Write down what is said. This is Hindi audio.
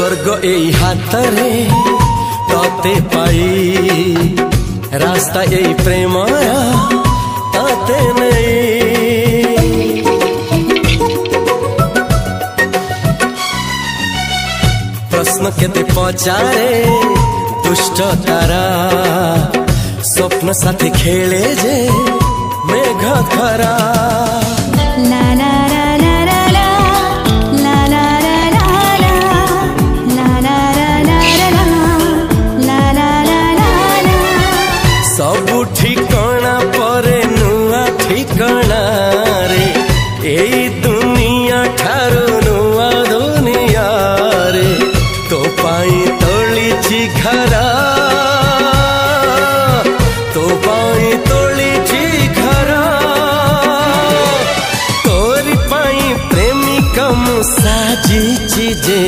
स्वर्ग एई हातरे तते पाई रास्ता एई प्रेमया तते नहीं। प्रश्न केते पचारे दुष्ट तारा स्वप्न साथी खेले जे मेघ खरा। सबु ठिकाना परे नुआ ठिकाना रे एई दुनिया ठारू नुआ दुनिया रे। तो पाई तोलिछि घरा तो पाई तोलिछि घरा तोरी पाई प्रेमिका मु साजिछि जे।